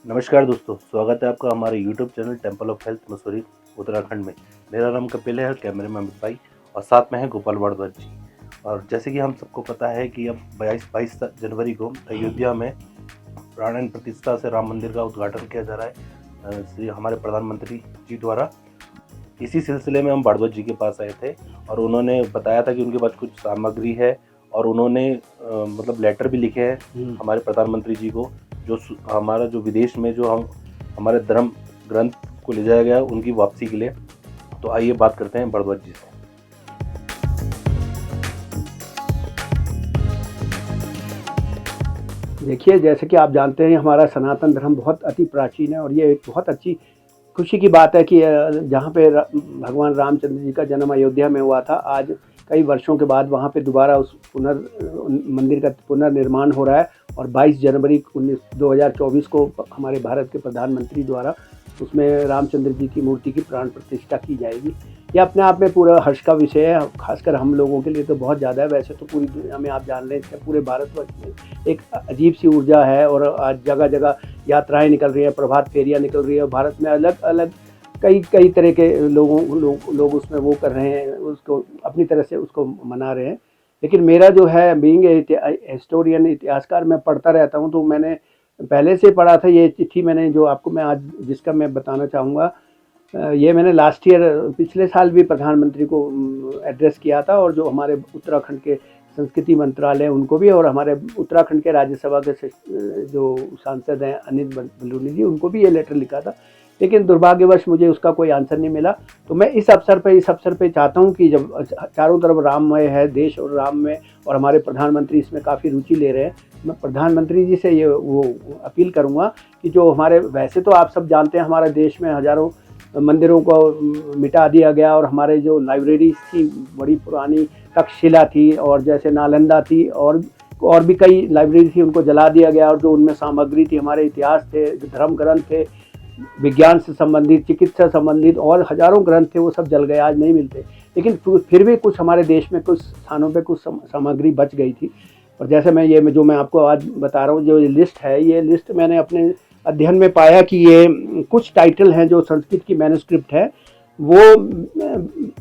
नमस्कार दोस्तों, स्वागत है आपका हमारे YouTube channel temple of health Mussoorie Uttarakhand में। मेरा नाम कपिल है, कैमरे में अमित भाई और साथ में है गोपाल भारद्वाज जी। और जैसे कि हम सबको पता है कि अब 22 जनवरी को अयोध्या में प्राण प्रतिष्ठा से राम मंदिर का उद्घाटन किया जा रहा है श्री हमारे प्रधानमंत्री जी द्वारा। इसी सिलसिले में हम भारद्वाज जी के पास आए थे और उन्होंने बताया था कि उनके पास कुछ सामग्री है और उन्होंने मतलब लेटर भी लिखे हैं हमारे प्रधानमंत्री जी को, जो हमारा जो विदेश में जो हम हमारे धर्म ग्रंथ को ले जाया गया उनकी वापसी के लिए। तो आइए बात करते हैं भारद्वाज जी से। देखिए, जैसे कि आप जानते हैं हमारा सनातन धर्म बहुत अति प्राचीन है और ये एक बहुत अच्छी खुशी की बात है कि जहाँ पे भगवान रामचंद्र जी का जन्म अयोध्या में हुआ था, आज कई वर्षों के बाद वहाँ पे दोबारा उस मंदिर का पुनर्निर्माण हो रहा है। और 22 जनवरी 2024 को हमारे भारत के प्रधानमंत्री द्वारा उसमें रामचंद्र जी की मूर्ति की प्राण प्रतिष्ठा की जाएगी। यह अपने आप में पूरा हर्ष का विषय है, खासकर हम लोगों के लिए तो बहुत ज़्यादा है। वैसे तो पूरी दुनिया में आप जान लें, पूरे भारतवर्ष में एक अजीब सी ऊर्जा है और आज जगह जगह यात्राएं निकल रही हैं, प्रभात फेरियाँ निकल रही है। भारत में अलग अलग कई तरह के लोग उसमें वो कर रहे हैं, उसको अपनी तरह से उसको मना रहे हैं। लेकिन मेरा जो है बीइंग हिस्टोरियन, इतिहासकार, मैं पढ़ता रहता हूँ, तो मैंने पहले से पढ़ा था। ये चिट्ठी मैंने जो आपको मैं आज जिसका मैं बताना चाहूँगा, ये मैंने लास्ट ईयर पिछले साल भी प्रधानमंत्री को एड्रेस किया था और जो हमारे उत्तराखंड के संस्कृति मंत्रालय उनको भी, और हमारे उत्तराखंड के राज्यसभा के जो सांसद हैं अनिल बलूनी जी, उनको भी ये लेटर लिखा था। लेकिन दुर्भाग्यवश मुझे उसका कोई आंसर नहीं मिला। तो मैं इस अवसर पे चाहता हूँ कि जब चारों तरफ राममय है देश और राम में, और हमारे प्रधानमंत्री इसमें काफ़ी रुचि ले रहे हैं, मैं प्रधानमंत्री जी से ये वो अपील करूँगा कि जो हमारे, वैसे तो आप सब जानते हैं हमारे देश में हज़ारों मंदिरों को मिटा दिया गया और हमारे जो लाइब्रेरीज थी, बड़ी पुरानी तक्षशिला थी और जैसे नालंदा थी और भी कई लाइब्रेरी थी, उनको जला दिया गया। और जो उनमें सामग्री थी, हमारे इतिहास थे, धर्म ग्रंथ थे, विज्ञान से संबंधित, चिकित्सा संबंधित और हजारों ग्रंथ थे, वो सब जल गए, आज नहीं मिलते। लेकिन फिर भी कुछ हमारे देश में कुछ स्थानों पे कुछ सामग्री बच गई थी। और जैसे मैं जो मैं आपको आज बता रहा हूँ, जो ये लिस्ट है, ये लिस्ट मैंने अपने अध्ययन में पाया कि ये कुछ टाइटल हैं जो संस्कृत की मैन्युस्क्रिप्ट है, वो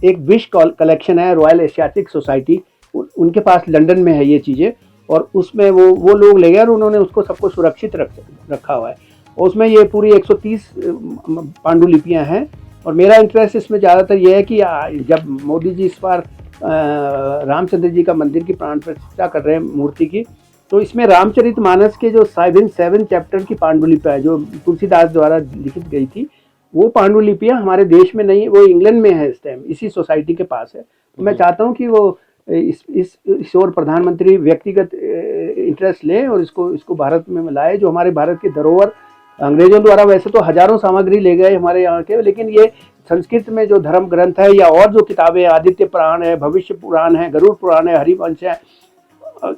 एक विश कलेक्शन है, रॉयल एशियाटिक सोसाइटी, उनके पास लंदन में है ये चीज़ें। और उसमें वो लोग ले गए और उन्होंने उसको सबको सुरक्षित रखा हुआ है। और उसमें ये पूरी 130 पांडुलिपियाँ हैं। और मेरा इंटरेस्ट इसमें ज़्यादातर ये है कि जब मोदी जी इस बार रामचंद्र जी का मंदिर की प्राण प्रतिष्ठा कर रहे हैं मूर्ति की, तो इसमें रामचरितमानस के जो 7 चैप्टर की पांडुलिपियाँ जो तुलसीदास द्वारा लिखित गई थी, वो पांडुलिपियाँ हमारे देश में नहीं, वो इंग्लैंड में है इस टाइम, इसी सोसाइटी के पास है। तो मैं चाहता हूँ कि वो इस ओर प्रधानमंत्री व्यक्तिगत इंटरेस्ट लें और इसको भारत में लाए। जो हमारे भारत की धरोहर, अंग्रेजों द्वारा वैसे तो हजारों सामग्री ले गए हमारे यहाँ के, लेकिन ये संस्कृत में जो धर्म ग्रंथ है या और जो किताबें, आदित्य पुराण है, भविष्य पुराण है, गरुड़ पुराण है, हरिवंश है,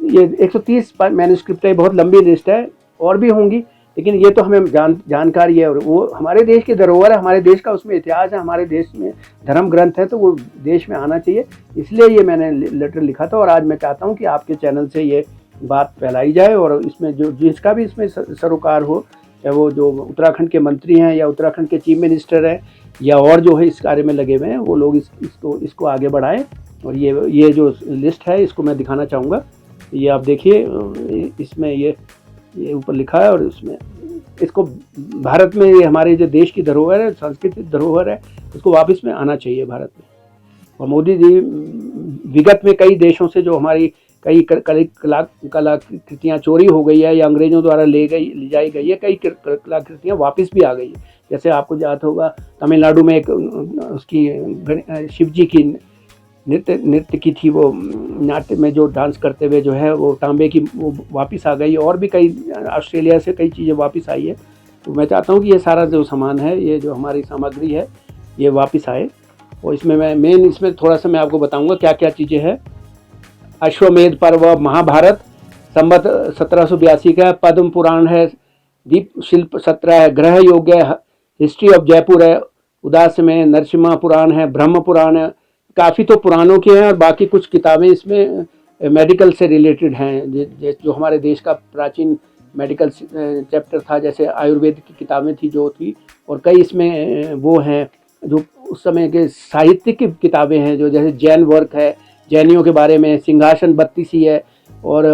ये 130 मैन्युस्क्रिप्ट है, बहुत लंबी लिस्ट है, और भी होंगी, लेकिन ये तो हमें जानकारी है। और वो हमारे देश की धरोहर है, हमारे देश का उसमें इतिहास है, हमारे देश में धर्म ग्रंथ है, तो वो देश में आना चाहिए। इसलिए ये मैंने लेटर लिखा था और आज मैं चाहता हूँ कि आपके चैनल से ये बात फैलाई जाए और इसमें जो जिसका भी इसमें सरोकार हो, चाहे वो जो उत्तराखंड के मंत्री हैं या उत्तराखंड के चीफ मिनिस्टर हैं या और जो है इस कार्य में लगे हुए हैं, वो लोग इसको आगे बढ़ाएं। और ये जो लिस्ट है इसको मैं दिखाना चाहूँगा। ये आप देखिए, इसमें ये ऊपर लिखा है और इसमें इसको भारत में, ये हमारे जो देश की धरोहर है, सांस्कृतिक धरोहर है, इसको वापस में आना चाहिए भारत में। और मोदी जी विगत में कई देशों से जो हमारी कई कलाकृतियाँ चोरी हो गई है या अंग्रेजों द्वारा ले जाई गई है, कई कलाकृतियाँ वापस भी आ गई है। जैसे आपको याद होगा तमिलनाडु में एक उसकी शिव जी की नृत्य की थी, वो नाट्य में जो डांस करते हुए जो है वो तांबे की, वो वापस आ गई। और भी कई ऑस्ट्रेलिया से कई चीज़ें वापस आई है। तो मैं चाहता हूँ कि ये सारा जो सामान है, ये जो हमारी सामग्री है, ये वापस आए। और इसमें मैं इसमें थोड़ा सा मैं आपको बताऊँगा क्या क्या चीज़ें हैं। अश्वमेध पर्व, महाभारत संवत 1782 का, पद्म पुराण है, दीप शिल्प 17 है, ग्रह योग है, हिस्ट्री ऑफ जयपुर है, उदास में नरसिम्हा पुराण है, ब्रह्म पुराण है, काफ़ी तो पुराणों की हैं। और बाकी कुछ किताबें इसमें मेडिकल से रिलेटेड हैं, जो हमारे देश का प्राचीन मेडिकल चैप्टर था, जैसे आयुर्वेद की किताबें थी जो थी, और कई इसमें वो हैं जो उस समय के साहित्य की किताबें हैं, जो जैसे जैन वर्क है, जैनियों के बारे में, सिंहासन बत्तीसी है, और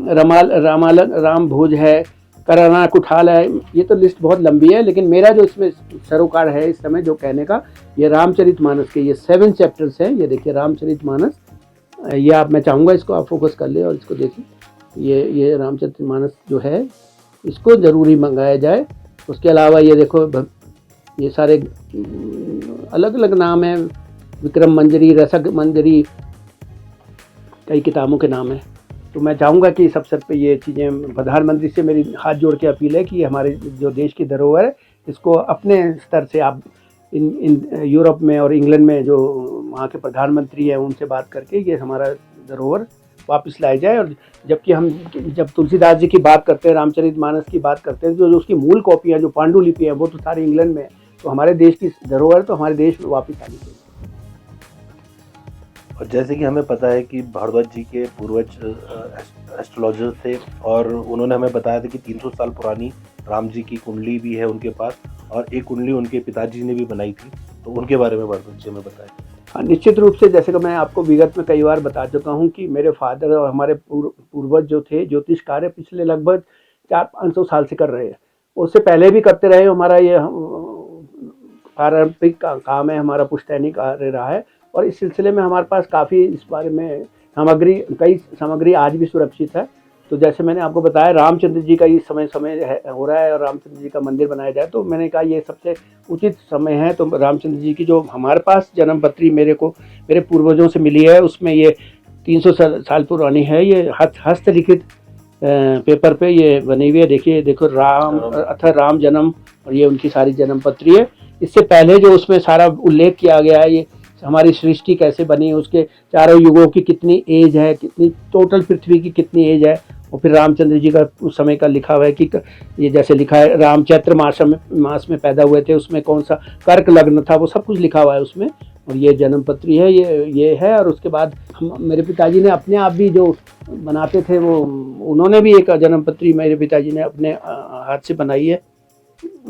राम भोज है, कराना कुठाल है। ये तो लिस्ट बहुत लंबी है, लेकिन मेरा जो इसमें सरोकार है इस समय जो कहने का, ये रामचरितमानस के ये 7 चैप्टर्स हैं। ये देखिए रामचरितमानस, ये आप, मैं चाहूँगा इसको आप फोकस कर ले और इसको देखिए। ये रामचरितमानस जो है, इसको ज़रूरी मंगाया जाए। उसके अलावा ये देखो, ये सारे अलग अलग नाम हैं, विक्रम मंजरी, रसक मंजरी, कई किताबों के नाम हैं। तो मैं चाहूँगा कि सबसे पे ये चीज़ें, प्रधानमंत्री से मेरी हाथ जोड़ के अपील है कि हमारे जो देश की धरोहर है, इसको अपने स्तर से आप इन यूरोप में और इंग्लैंड में जो वहाँ के प्रधानमंत्री हैं उनसे बात करके ये हमारा धरोहर वापस लाई जाए। और जबकि हम जब तुलसीदास जी की बात करते हैं, रामचरितमानस की बात करते हैं, जो उसकी मूल कॉपी है, जो पांडुलिपि है, वो तो सारी इंग्लैंड में है। तो हमारे देश की धरोहर तो हमारे देश में वापस आनी चाहिए। और जैसे कि हमें पता है कि भारद्वाज जी के पूर्वज एस्ट्रोलॉजर थे, और उन्होंने हमें बताया था कि 300 साल पुरानी राम जी की कुंडली भी है उनके पास, और एक कुंडली उनके पिताजी ने भी बनाई थी। तो उनके बारे में भारद्वाज जी हमें बताएं। हाँ, निश्चित रूप से, जैसे कि मैं आपको विगत में कई बार बता चुका हूँ कि मेरे फादर और हमारे पूर्वज जो थे, ज्योतिष कार्य पिछले लगभग 400-500 साल से कर रहे हैं। उससे पहले भी करते रहे। हमारा ये पारंपरिक काम है, हमारा पुश्तैनी कार्य रहा है, और इस सिलसिले में हमारे पास काफ़ी इस बारे में कई सामग्री आज भी सुरक्षित है। तो जैसे मैंने आपको बताया, रामचंद्र जी का ये समय हो रहा है और रामचंद्र जी का मंदिर बनाया जाए, तो मैंने कहा ये सबसे उचित समय है। तो रामचंद्र जी की जो हमारे पास जन्मपत्री मेरे पूर्वजों से मिली है, उसमें ये 300 साल पुरानी है। ये हस्तलिखित पेपर पे ये बनी हुई है। देखिए, देखो राम जन्म, और ये उनकी सारी जन्मपत्री है। इससे पहले जो उसमें सारा उल्लेख किया गया है, ये हमारी सृष्टि कैसे बनी, उसके चारों युगों की कितनी एज है, कितनी टोटल पृथ्वी की कितनी एज है, और फिर रामचंद्र जी का उस समय का लिखा हुआ है कि ये जैसे लिखा है राम चैत्र मास में पैदा हुए थे, उसमें कौन सा कर्क लग्न था, वो सब कुछ लिखा हुआ है उसमें। और ये जन्मपत्री है, ये है। और उसके बाद मेरे पिताजी ने अपने आप भी जो बनाते थे, वो उन्होंने भी एक जन्मपत्री मेरे पिताजी ने अपने हाथ से बनाई है।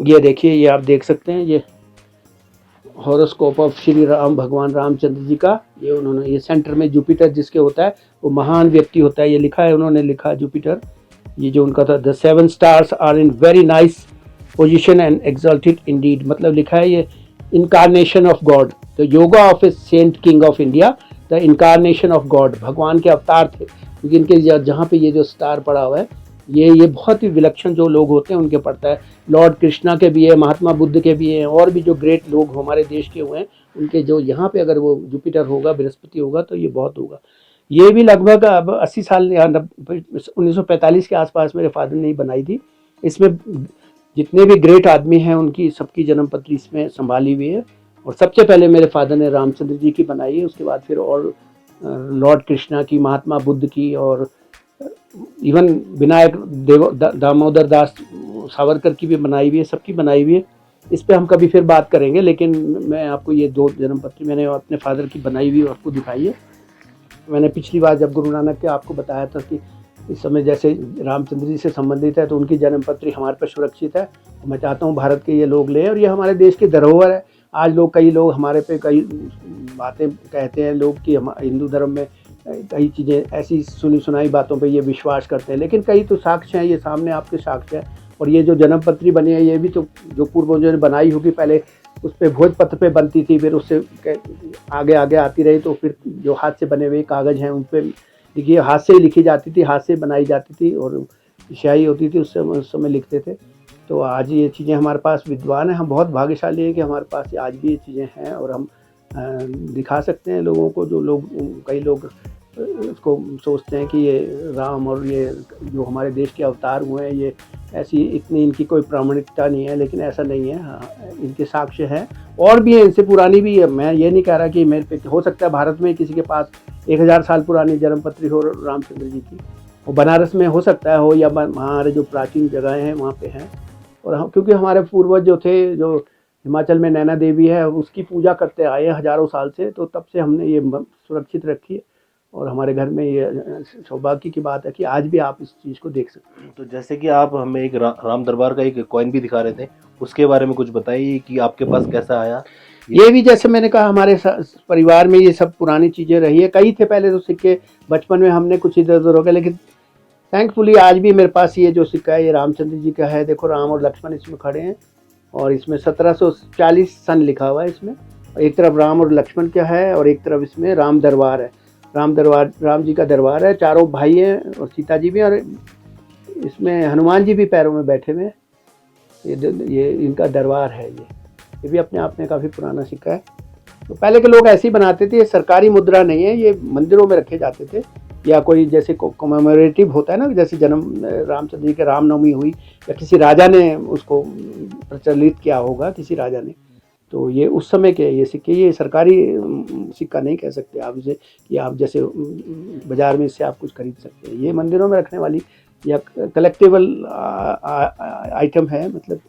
ये देखिए, ये आप देख सकते हैं, ये हॉरोस्कोप ऑफ श्री राम, भगवान रामचंद्र जी का। ये उन्होंने, ये सेंटर में जुपिटर जिसके होता है वो महान व्यक्ति होता है, ये लिखा है, उन्होंने लिखा जुपिटर। ये जो उनका था, the 7 stars are in very nice position and exalted indeed, मतलब लिखा है ये incarnation of God, the yoga of a saint king of India, the incarnation of God, भगवान के अवतार थे। क्योंकि इनके जहाँ पे ये जो स्टार पड़ा हुआ है, ये बहुत ही विलक्षण जो लोग होते हैं उनके पड़ता है। लॉर्ड कृष्णा के भी है, महात्मा बुद्ध के भी हैं, और भी जो ग्रेट लोग हमारे देश के हुए हैं उनके जो यहाँ पे अगर वो जुपिटर होगा, बृहस्पति होगा, तो ये बहुत होगा। ये भी लगभग अब 80 साल या 1945 के आसपास मेरे फादर ने ही बनाई थी। इसमें जितने भी ग्रेट आदमी हैं उनकी सबकी जन्मपत्री इसमें संभाली हुई है। और सबसे पहले मेरे फादर ने रामचंद्र जी की बनाई है, उसके बाद फिर और लॉर्ड कृष्णा की, महात्मा बुद्ध की, और इवन विनायक दामोदर दास सावरकर की भी बनाई हुई है, सबकी बनाई हुई है। इस पे हम कभी फिर बात करेंगे, लेकिन मैं आपको ये 2 जन्मपत्री मैंने अपने फादर की बनाई हुई आपको दिखाई है। मैंने पिछली बार जब गुरु नानक के आपको बताया था कि इस समय जैसे रामचंद्र जी से संबंधित है, तो उनकी जन्मपत्री हमारे पास सुरक्षित है। तो मैं चाहता हूँ भारत के ये लोग लें, और ये हमारे देश की धरोहर है। आज कई लोग हमारे पे कई बातें कहते हैं लोग कि हम हिंदू धर्म में कई चीज़ें ऐसी सुनी सुनाई बातों पे ये विश्वास करते हैं, लेकिन कई तो साक्ष्य हैं, ये सामने आपके साक्ष्य है। और ये जो जन्मपत्री बनी है, ये भी तो जो पूर्वजों ने बनाई होगी, पहले उस पर भोजपत्र पे बनती थी, फिर उससे आगे आगे आती रही, तो फिर जो हाथ से बने हुए कागज़ हैं उन पर देखिए, हाथ से ही लिखी जाती थी, हाथ से बनाई जाती थी, और स्याही होती थी, उस समय लिखते थे। तो आज ये चीज़ें हमारे पास विद्वान हैं, हम बहुत भाग्यशाली हैं कि हमारे पास आज भी ये चीज़ें हैं, और हम दिखा सकते हैं लोगों को। जो लोग, कई लोग उसको सोचते हैं कि ये राम और ये जो हमारे देश के अवतार हुए हैं, ये ऐसी इतनी इनकी कोई प्रामाणिकता नहीं है, लेकिन ऐसा नहीं है। हाँ, इनके साक्ष्य हैं, और भी है, इनसे पुरानी भी है। मैं ये नहीं कह रहा कि मेरे पे हो सकता है भारत में किसी के पास 1000 साल पुरानी जन्मपत्री हो रामचंद्र जी की, वो बनारस में हो सकता है हो, या हमारे जो प्राचीन जगहें हैं वहाँ पे हैं। और हम, क्योंकि हमारे पूर्वज जो थे, जो हिमाचल में नैना देवी है, उसकी पूजा करते आए हैं हज़ारों साल से, तो तब से हमने ये सुरक्षित रखी है। और हमारे घर में ये सौभाग्य की बात है कि आज भी आप इस चीज़ को देख सकते हैं। तो जैसे कि आप हमें एक राम दरबार का एक कॉइन भी दिखा रहे थे, उसके बारे में कुछ बताइए कि आपके पास कैसा आया। ये भी जैसे मैंने कहा हमारे परिवार में ये सब पुरानी चीज़ें रही है, कई थे पहले तो सिक्के, बचपन में हमने कुछ इधर उधर हो गए, लेकिन थैंकफुली आज भी मेरे पास ये जो सिक्का है ये रामचंद्र जी का है। देखो राम और लक्ष्मण इसमें खड़े हैं और इसमें 1740 सन लिखा हुआ है इसमें। एक तरफ राम और लक्ष्मण का है और एक तरफ इसमें राम दरबार है, राम जी का दरबार है, चारों भाई हैं और सीता जी भी हैं, और इसमें हनुमान जी भी पैरों में बैठे हुए हैं। ये इनका दरबार है। ये भी अपने आप में काफ़ी पुराना सिक्का है। तो पहले के लोग ऐसे ही बनाते थे, ये सरकारी मुद्रा नहीं है, ये मंदिरों में रखे जाते थे, या कोई जैसे कॉमेमोरेटिव होता है ना, जैसे जन्म रामचंद्र जी के रामनवमी हुई या किसी राजा ने उसको प्रचलित किया होगा, किसी राजा ने, तो ये उस समय के ये सिक्के, ये सरकारी सिक्का नहीं कह सकते आप इसे कि आप जैसे बाज़ार में इससे आप कुछ खरीद सकते हैं। ये मंदिरों में रखने वाली या कलेक्टेबल आइटम है, मतलब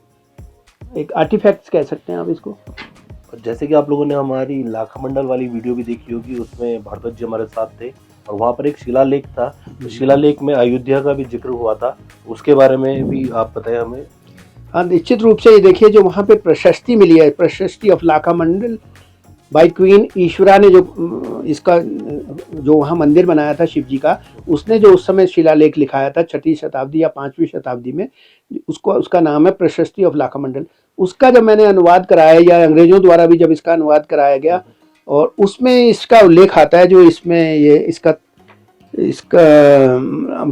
एक आर्टिफैक्ट्स कह सकते हैं आप इसको। और जैसे कि आप लोगों ने हमारी लाखामंडल वाली वीडियो भी देखी होगी, उसमें भारद्वाज जी हमारे साथ थे और वहाँ पर एक शिलालेख था। तो शिलालेख में अयोध्या का भी जिक्र हुआ था, उसके बारे में भी आप बताएं हमें। हाँ, निश्चित रूप से ये देखिए जो वहाँ पे प्रशस्ति मिली है, प्रशस्ति ऑफ लाखामंडल बाई क्वीन ईश्वरा ने, जो इसका जो वहाँ मंदिर बनाया था शिव जी का, उसने जो उस समय शिलालेख लिखाया था 6वीं शताब्दी या 5वीं शताब्दी में, उसका नाम है प्रशस्ति ऑफ लाखामंडल। उसका जब मैंने अनुवाद कराया, या अंग्रेजों द्वारा भी जब इसका अनुवाद कराया गया, और उसमें इसका उल्लेख आता है, जो इसमें ये इसका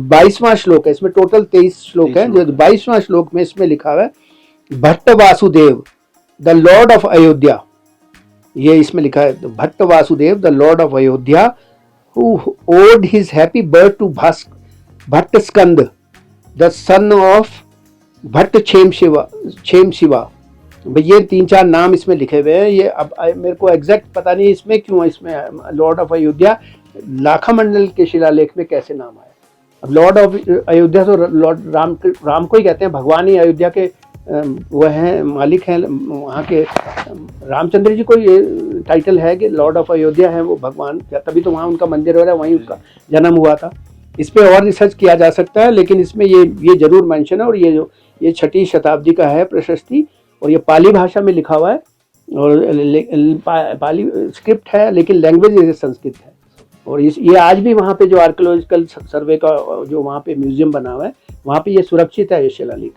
22वां श्लोक है, इसमें टोटल 23 श्लोक है, जो 22वां श्लोक में इसमें लिखा हुआ है Bhatt Vasudev the lord of Ayodhya. ये इसमें लिखा है Bhatt Vasudev the lord of Ayodhya who owed his happy birth to Bhatt Skand the son of Bhatt Kshem Shiva. भाई ये 3-4 नाम इसमें लिखे हुए हैं। ये अब मेरे को एग्जैक्ट पता नहीं इसमें क्यों, इसमें लॉर्ड ऑफ अयोध्या लाखामंडल के शिलालेख में कैसे नाम आया। अब लॉर्ड ऑफ अयोध्या तो लॉर्ड राम को ही कहते हैं, भगवान ही अयोध्या के वो हैं, मालिक हैं वहाँ के। रामचंद्र जी को ये टाइटल है कि लॉर्ड ऑफ अयोध्या है वो भगवान, तभी तो वहाँ उनका मंदिर हो रहा है, वहीं उसका जन्म हुआ था। इस पे और रिसर्च किया जा सकता है, लेकिन इसमें ये जरूर मेंशन है। और ये 6वीं शताब्दी का है प्रशस्ति, और ये पाली भाषा में लिखा हुआ है, और पाली स्क्रिप्ट है, लेकिन लैंग्वेज संस्कृत है। और ये आज भी वहाँ पे जो आर्कियोलॉजिकल सर्वे का जो वहाँ पे म्यूजियम बना हुआ है, वहाँ पे ये सुरक्षित है। ये शिलालेख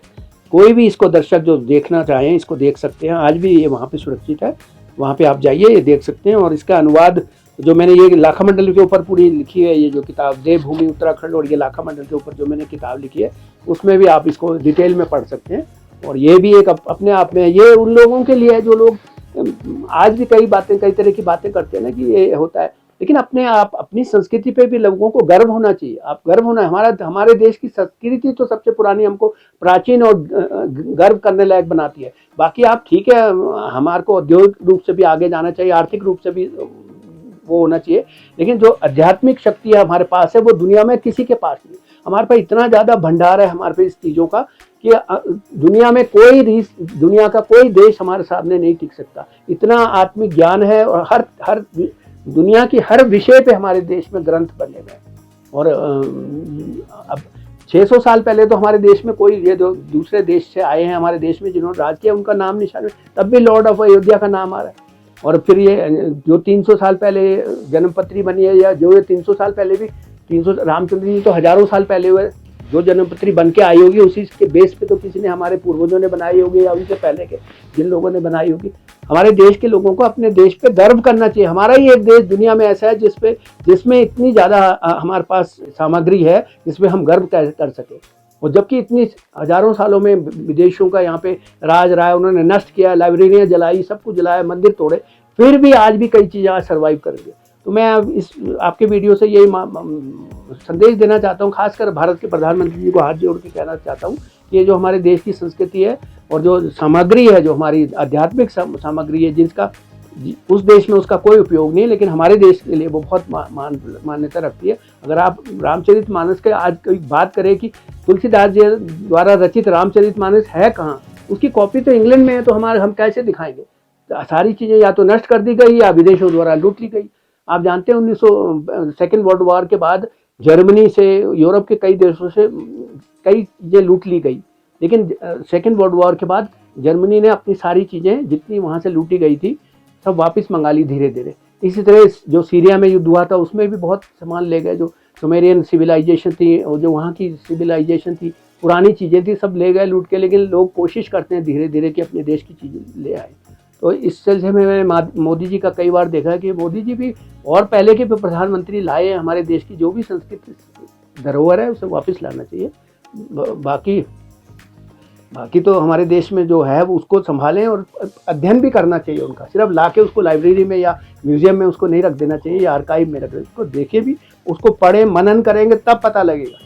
कोई भी इसको दर्शक जो देखना चाहें इसको देख सकते हैं, आज भी ये वहाँ पे सुरक्षित है। वहाँ पे आप जाइए, ये देख सकते हैं। और इसका अनुवाद जो मैंने ये लाखामंडल के ऊपर पूरी लिखी है, ये जो किताब देवभूमि उत्तराखंड, और ये लाखामंडल के ऊपर जो मैंने किताब लिखी है, उसमें भी आप इसको डिटेल में पढ़ सकते हैं। और ये भी एक अपने आप में ये उन लोगों के लिए है जो लोग आज भी कई तरह की बातें करते हैं ना कि ये होता है, लेकिन अपनी संस्कृति पे भी लोगों को गर्व होना चाहिए। आप गर्व होना, हमारे देश की संस्कृति तो सबसे पुरानी, हमको प्राचीन और गर्व करने लायक बनाती है। बाकी आप ठीक है, हमारे को औद्योगिक रूप से भी आगे जाना चाहिए, आर्थिक रूप से भी वो होना चाहिए, लेकिन जो आध्यात्मिक शक्ति है हमारे पास है, वो दुनिया में किसी के पास नहीं। हमारे पास इतना ज़्यादा भंडार है हमारे पास इस चीज़ों का कि दुनिया में दुनिया का कोई देश हमारे सामने नहीं टिक सकता। इतना आत्मिक ज्ञान है, और हर दुनिया की हर विषय पे हमारे देश में ग्रंथ बने हुए हैं। और अब 600 साल पहले तो हमारे देश में कोई, ये जो दूसरे देश से आए हैं हमारे देश में जिन्होंने राज किया, उनका नाम निशान, तब भी लॉर्ड ऑफ अयोध्या का नाम आ रहा है। और फिर ये जो 300 साल पहले जन्मपत्री बनी है, या जो ये 300 साल पहले भी, 300 रामचंद्र जी तो हजारों साल पहले हुए, जो जन्मपत्री बन के आई होगी उसी के बेस पे तो किसी ने, हमारे पूर्वजों ने बनाई होगी, या उनसे पहले के जिन लोगों ने बनाई होगी। हमारे देश के लोगों को अपने देश पे गर्व करना चाहिए। हमारा ही एक देश दुनिया में ऐसा है जिसमें इतनी ज़्यादा हमारे पास सामग्री है जिसमें हम गर्व कर सके। और जबकि इतनी हजारों सालों में विदेशों का यहाँ पे राज रहा है, उन्होंने नष्ट किया, लाइब्रेरियाँ जलाई, सब कुछ जलाया, मंदिर तोड़े, फिर भी आज भी कई चीज़ें आज सर्वाइव करेंगे। तो मैं आपके वीडियो से यही संदेश देना चाहता हूँ, खासकर भारत के प्रधानमंत्री जी को हाथ जोड़ के कहना चाहता हूँ कि ये जो हमारे देश की संस्कृति है और जो सामग्री है, जो हमारी आध्यात्मिक सामग्री है, जिसका उस देश में उसका कोई उपयोग नहीं, लेकिन हमारे देश के लिए वो बहुत मान्यता रखती है। अगर आप रामचरितमानस के आज कोई बात करें कि तुलसीदास जी द्वारा रचित रामचरितमानस है कहाँ, उसकी कॉपी तो इंग्लैंड में है, तो हम कैसे दिखाएंगे? तो सारी चीज़ें या तो नष्ट कर दी गई या विदेशों द्वारा लूट ली गई। आप जानते हैं 1900 सेकेंड वर्ल्ड वॉर के बाद जर्मनी से, यूरोप के कई देशों से कई चीज़ें लूट ली गई, लेकिन सेकेंड वर्ल्ड वॉर के बाद जर्मनी ने अपनी सारी चीज़ें जितनी वहाँ से लूटी गई थी सब वापस मंगा ली धीरे धीरे। इसी तरह जो सीरिया में युद्ध हुआ था उसमें भी बहुत सामान ले गए, जो सुमेरियन सिविलाइजेशन थी और जो वहाँ की सिविलाइजेशन थी, पुरानी चीज़ें थी, सब ले गए लूट के, लेकिन लोग कोशिश करते हैं धीरे धीरे कि अपने देश की चीज़ें ले आए। तो इस सिलसिले में मैंने मोदी जी का कई बार देखा कि मोदी जी भी और पहले के भी प्रधानमंत्री लाए हैं, हमारे देश की जो भी संस्कृति धरोहर है उसे वापस लाना चाहिए। बाकी तो हमारे देश में जो है वो उसको संभालें और अध्ययन भी करना चाहिए उनका, सिर्फ ला के उसको लाइब्रेरी में या म्यूजियम में उसको नहीं रख देना चाहिए या आर्काइव में रख देना, उसको देखे भी, उसको पढ़ें, मनन करेंगे तब पता लगेगा,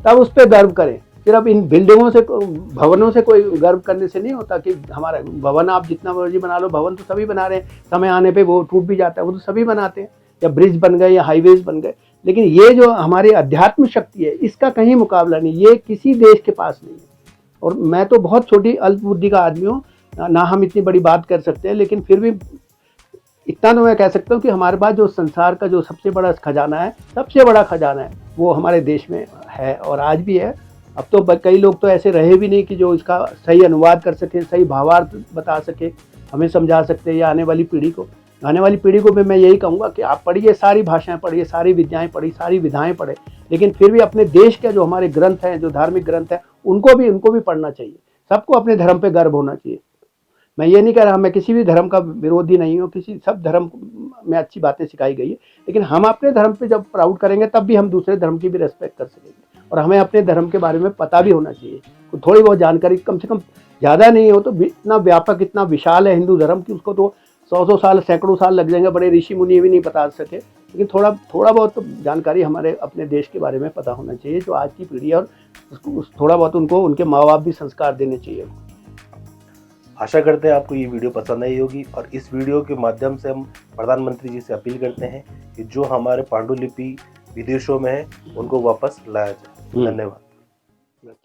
तब उस पर गर्व करें। सिर्फ इन बिल्डिंगों से, भवनों से कोई गर्व करने से नहीं होता कि हमारा भवन आप जितना मर्जी बना लो, भवन तो सभी बना रहे हैं, समय आने पे वो टूट भी जाता है, वो तो सभी बनाते हैं, या ब्रिज बन गए या हाईवेज बन गए, लेकिन ये जो हमारी अध्यात्म शक्ति है इसका कहीं मुकाबला नहीं, ये किसी देश के पास नहीं है। और मैं तो बहुत छोटी अल्प बुद्धि का आदमी हूँ, ना हम इतनी बड़ी बात कर सकते हैं, लेकिन फिर भी इतना तो मैं कह सकता हूँ कि हमारे पास जो संसार का जो सबसे बड़ा खजाना है, सबसे बड़ा खजाना है, वो हमारे देश में है और आज भी है। अब तो कई लोग तो ऐसे रहे भी नहीं कि जो इसका सही अनुवाद कर सके, सही भावार्थ बता सके, हमें समझा सकते, या आने वाली पीढ़ी को भी मैं यही कहूँगा कि आप पढ़िए, सारी भाषाएं पढ़िए, सारी विद्याएं पढ़िए, सारी विधाएं पढ़े, लेकिन फिर भी अपने देश के जो हमारे ग्रंथ हैं, जो धार्मिक ग्रंथ हैं, उनको भी पढ़ना चाहिए। सबको अपने धर्म पे गर्व होना चाहिए। मैं ये नहीं कह रहा, मैं किसी भी धर्म का विरोधी नहीं हूँ, सब धर्म में अच्छी बातें सिखाई गई है, लेकिन हम अपने धर्म पे जब प्राउड करेंगे तब भी हम दूसरे धर्म की भी रेस्पेक्ट कर सकेंगे, और हमें अपने धर्म के बारे में पता भी होना चाहिए। तो थोड़ी बहुत जानकारी, कम से कम ज़्यादा नहीं हो तो, इतना व्यापक, इतना विशाल है हिंदू धर्म कि उसको तो 100 साल, सैकड़ों साल लग जाएंगे, बड़े ऋषि मुनि भी नहीं बता सके, लेकिन थोड़ा बहुत तो जानकारी हमारे अपने देश के बारे में पता होना चाहिए, जो आज की पीढ़ी है, और उसको थोड़ा बहुत उनको उनके माँ बाप भी संस्कार देने चाहिए। आशा करते हैं आपको ये वीडियो पसंद आई होगी, और इस वीडियो के माध्यम से हम प्रधानमंत्री जी से अपील करते हैं कि जो हमारे पांडुलिपि विदेशों में है उनको वापस लाया जाए। धन्यवाद।